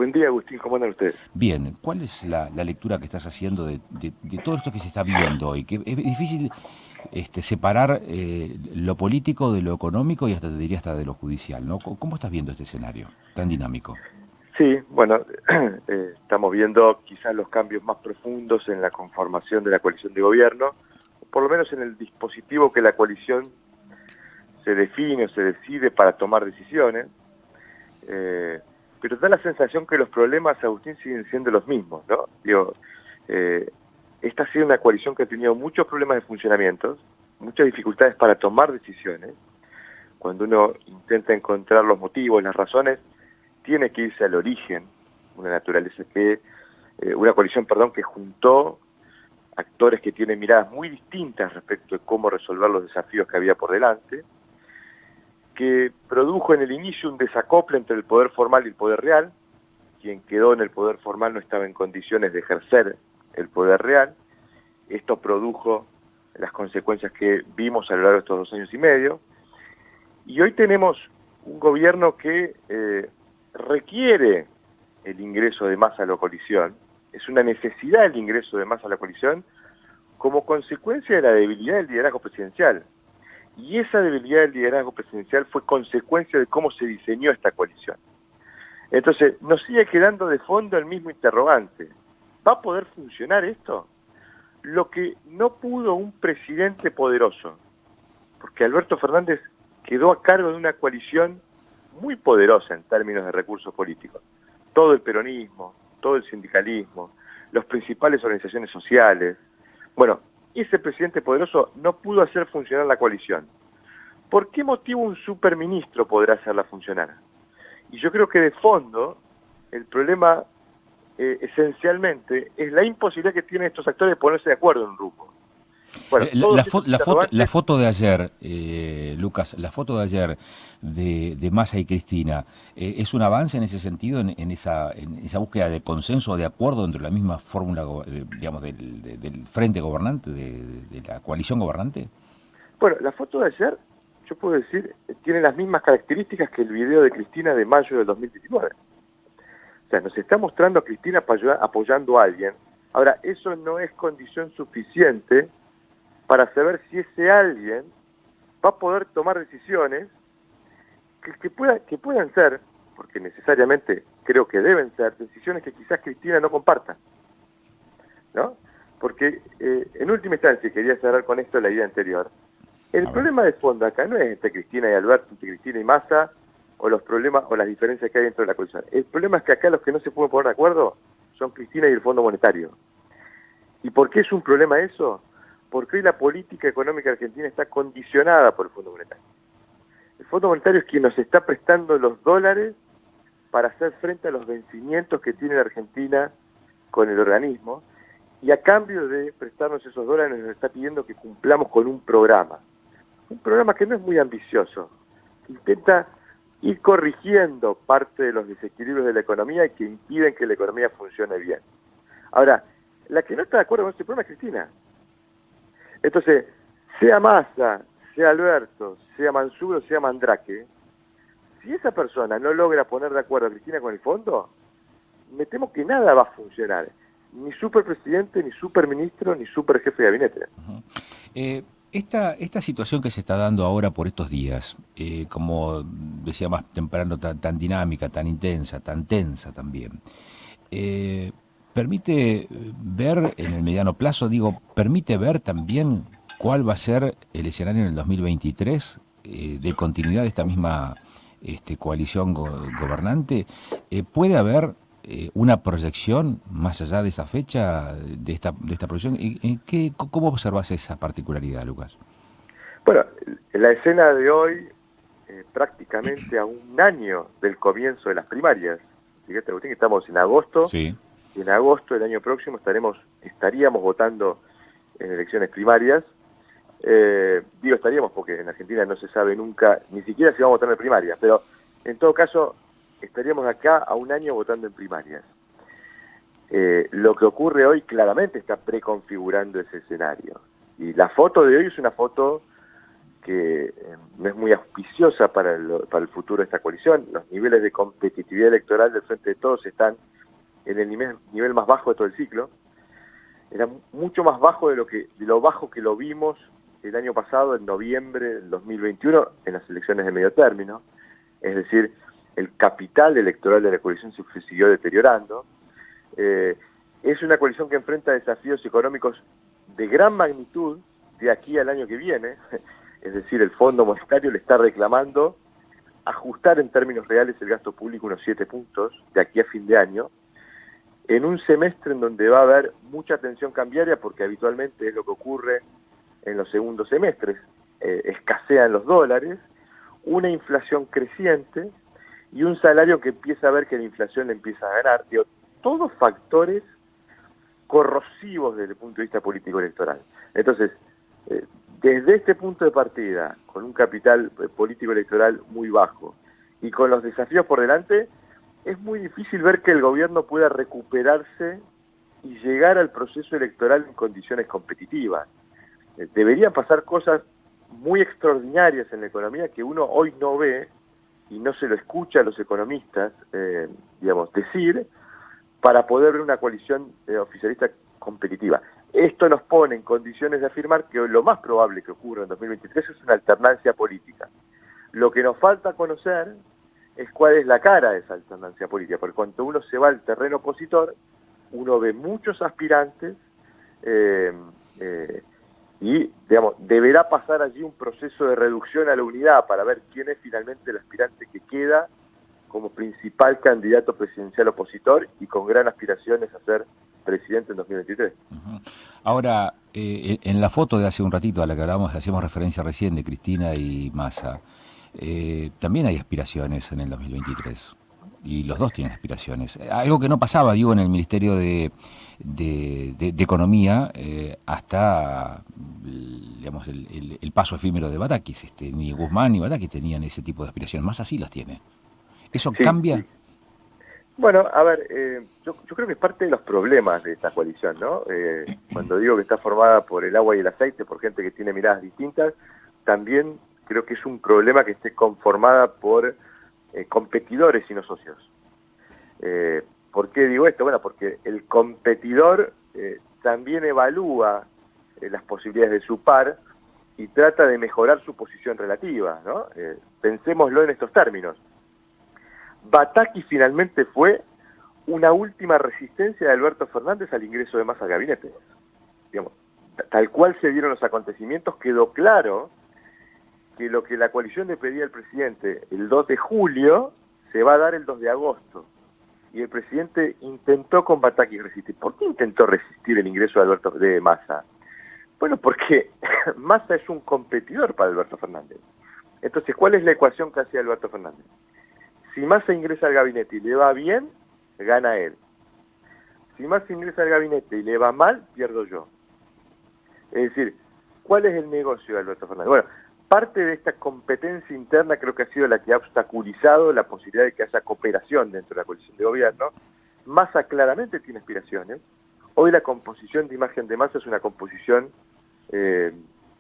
Buen día, Agustín, ¿cómo andan ustedes? Bien, ¿cuál es la lectura que estás haciendo de todo esto que se está viendo hoy? Que es difícil separar lo político de lo económico y hasta te diría hasta de lo judicial, ¿no? ¿Cómo estás viendo este escenario tan dinámico? Sí, bueno, estamos viendo quizás los cambios más profundos en la conformación de la coalición de gobierno, o por lo menos en el dispositivo que la coalición se define o se decide para tomar decisiones, eh, pero da la sensación que los problemas, Agustín, siguen siendo los mismos, ¿no? Digo, eh, esta ha sido una coalición que ha tenido muchos problemas de funcionamiento, muchas dificultades para tomar decisiones. Cuando uno intenta encontrar los motivos, las razones, tiene que irse al origen, una coalición, perdón, que juntó actores que tienen miradas muy distintas respecto de cómo resolver los desafíos que había por delante, que produjo en el inicio un desacople entre el poder formal y el poder real. Quien quedó en el poder formal no estaba en condiciones de ejercer el poder real. Esto produjo las consecuencias que vimos a lo largo de estos 2 años y medio. Y hoy tenemos un gobierno que requiere el ingreso de Massa a la coalición, es una necesidad el ingreso de Massa a la coalición como consecuencia de la debilidad del liderazgo presidencial. Y esa debilidad del liderazgo presidencial fue consecuencia de cómo se diseñó esta coalición. Entonces, nos sigue quedando de fondo el mismo interrogante. ¿Va a poder funcionar esto? Lo que no pudo un presidente poderoso, porque Alberto Fernández quedó a cargo de una coalición muy poderosa en términos de recursos políticos. Todo el peronismo, todo el sindicalismo, las principales organizaciones sociales. Bueno, ese presidente poderoso no pudo hacer funcionar la coalición. ¿Por qué motivo un superministro podrá hacerla funcionar? Y yo creo que de fondo el problema esencialmente es la imposibilidad que tienen estos actores de ponerse de acuerdo en un grupo. Bueno, todos estos La interrogantes. foto de ayer, Lucas, la foto de ayer de Massa y Cristina, ¿es un avance en ese sentido, en esa búsqueda de consenso, de acuerdo entre la misma fórmula, digamos, del frente gobernante, de la coalición gobernante? Bueno, la foto de ayer, yo puedo decir, tiene las mismas características que el video de Cristina de mayo del 2019. O sea, nos está mostrando a Cristina apoyando a alguien. Ahora, eso no es condición suficiente para saber si ese alguien va a poder tomar decisiones que puedan ser, porque necesariamente creo que deben ser, decisiones que quizás Cristina no comparta, ¿no? Porque en última instancia, y quería cerrar con esto la idea anterior, el A ver. problema de fondo acá no es entre Cristina y Alberto, entre Cristina y Massa, o los problemas o las diferencias que hay dentro de la coalición. El problema es que acá los que no se pueden poner de acuerdo son Cristina y el Fondo Monetario. ¿Y por qué es un problema eso? Porque hoy la política económica argentina está condicionada por el Fondo Monetario. El Fondo Monetario es quien nos está prestando los dólares para hacer frente a los vencimientos que tiene la Argentina con el organismo, y a cambio de prestarnos esos dólares nos está pidiendo que cumplamos con un programa que no es muy ambicioso, que intenta ir corrigiendo parte de los desequilibrios de la economía y que impiden que la economía funcione bien. Ahora, la que no está de acuerdo con ese programa es Cristina. Entonces, sea Massa, sea Alberto, sea Mansur o sea Mandrake, si esa persona no logra poner de acuerdo a Cristina con el fondo, me temo que nada va a funcionar. Ni superpresidente, ni superministro, ni superjefe de gabinete. Ujú. Esta situación que se está dando ahora por estos días, como decía más temprano, tan dinámica, tan intensa, tan tensa también, eh, permite ver en el mediano plazo, digo, permite ver también cuál va a ser el escenario en el 2023 de continuidad de esta misma coalición gobernante. ¿Puede haber una proyección más allá de esa fecha, de esta proyección? ¿Cómo observas esa particularidad, Lucas? Bueno, la escena de hoy, prácticamente a un año del comienzo de las primarias. Fíjate, Agustín, que estamos en agosto, Sí. y en agosto del año próximo estaríamos votando en elecciones primarias. Digo estaríamos porque en Argentina no se sabe nunca, ni siquiera si vamos a votar en primarias, pero en todo caso estaríamos acá a un año votando en primarias. Lo que ocurre hoy claramente está preconfigurando ese escenario. Y la foto de hoy es una foto no es muy auspiciosa para el futuro de esta coalición. Los niveles de competitividad electoral del Frente de Todos están en el nivel más bajo de todo el ciclo. Era mucho más bajo de lo bajo que lo vimos el año pasado, en noviembre del 2021, en las elecciones de medio término. Es decir, el capital electoral de la coalición se siguió deteriorando. Es una coalición que enfrenta desafíos económicos de gran magnitud de aquí al año que viene. Es decir, el Fondo Monetario le está reclamando ajustar en términos reales el gasto público unos 7 puntos de aquí a fin de año, en un semestre en donde va a haber mucha tensión cambiaria, porque habitualmente es lo que ocurre en los segundos semestres. Escasean los dólares, una inflación creciente y un salario que empieza a ver que la inflación le empieza a ganar. Digo, todos factores corrosivos desde el punto de vista político-electoral. Entonces, desde este punto de partida, con un capital político-electoral muy bajo y con los desafíos por delante, es muy difícil ver que el gobierno pueda recuperarse y llegar al proceso electoral en condiciones competitivas. Deberían pasar cosas muy extraordinarias en la economía que uno hoy no ve y no se lo escucha a los economistas, decir, para poder ver una coalición oficialista competitiva. Esto nos pone en condiciones de afirmar que lo más probable que ocurra en 2023 es una alternancia política. Lo que nos falta conocer es cuál es la cara de esa alternancia política, porque cuando uno se va al terreno opositor, uno ve muchos aspirantes y, deberá pasar allí un proceso de reducción a la unidad para ver quién es finalmente el aspirante que queda como principal candidato presidencial opositor y con gran aspiraciones a ser presidente en 2023. Uh-huh. Ahora, en la foto de hace un ratito a la que hacíamos referencia recién de Cristina y Massa, también hay aspiraciones en el 2023 y los dos tienen aspiraciones. Algo que no pasaba, digo, en el Ministerio de Economía hasta digamos el paso efímero de Batakis. Ni Guzmán ni Batakis tenían ese tipo de aspiraciones, Massa sí las tiene. ¿Eso Sí, cambia? sí. Bueno, a ver, yo creo que es parte de los problemas de esta coalición, ¿no? Cuando digo que está formada por el agua y el aceite, por gente que tiene miradas distintas, también creo que es un problema que esté conformada por competidores y no socios. ¿Por qué digo esto? Bueno, porque el competidor también evalúa las posibilidades de su par y trata de mejorar su posición relativa, ¿no? Pensémoslo en estos términos. Batakis finalmente fue una última resistencia de Alberto Fernández al ingreso de Massa al gabinete. Tal cual se dieron los acontecimientos, quedó claro que lo que la coalición le pedía al presidente el 2 de julio se va a dar el 2 de agosto. Y el presidente intentó con Batakis resistir. ¿Por qué intentó resistir el ingreso de Massa? Bueno, porque Massa es un competidor para Alberto Fernández. Entonces, ¿cuál es la ecuación que hacía Alberto Fernández? Si Massa ingresa al gabinete y le va bien, gana él. Si Massa ingresa al gabinete y le va mal, pierdo yo. Es decir, ¿cuál es el negocio de Alberto Fernández? Bueno, parte de esta competencia interna creo que ha sido la que ha obstaculizado la posibilidad de que haya cooperación dentro de la coalición de gobierno. Massa claramente tiene aspiraciones. Hoy la composición de imagen de Massa es una composición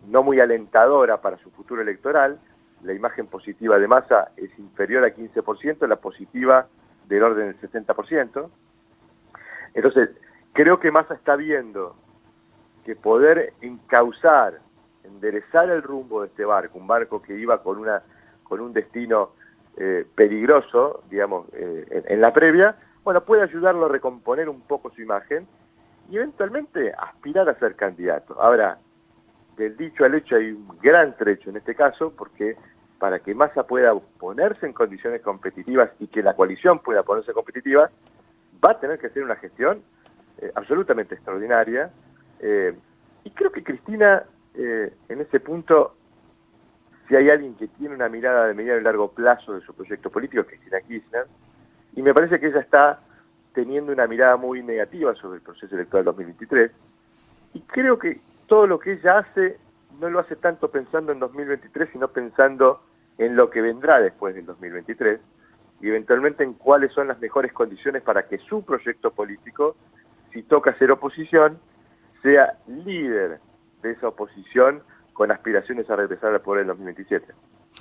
no muy alentadora para su futuro electoral. La imagen positiva de Massa es inferior a 15%, la positiva del orden del 60%. Entonces, creo que Massa está viendo que poder enderezar el rumbo de este barco, un barco que iba con un destino peligroso, en la previa, bueno, puede ayudarlo a recomponer un poco su imagen y eventualmente aspirar a ser candidato. Ahora, del dicho al hecho hay un gran trecho en este caso, porque para que Massa pueda ponerse en condiciones competitivas y que la coalición pueda ponerse competitiva, va a tener que hacer una gestión absolutamente extraordinaria. Y creo que Cristina, en ese punto, si hay alguien que tiene una mirada de mediano y largo plazo de su proyecto político, es Cristina Kirchner, y me parece que ella está teniendo una mirada muy negativa sobre el proceso electoral 2023, y creo que todo lo que ella hace no lo hace tanto pensando en 2023, sino pensando en lo que vendrá después del 2023 y eventualmente en cuáles son las mejores condiciones para que su proyecto político, si toca ser oposición, sea líder de esa oposición con aspiraciones a regresar al poder en 2027.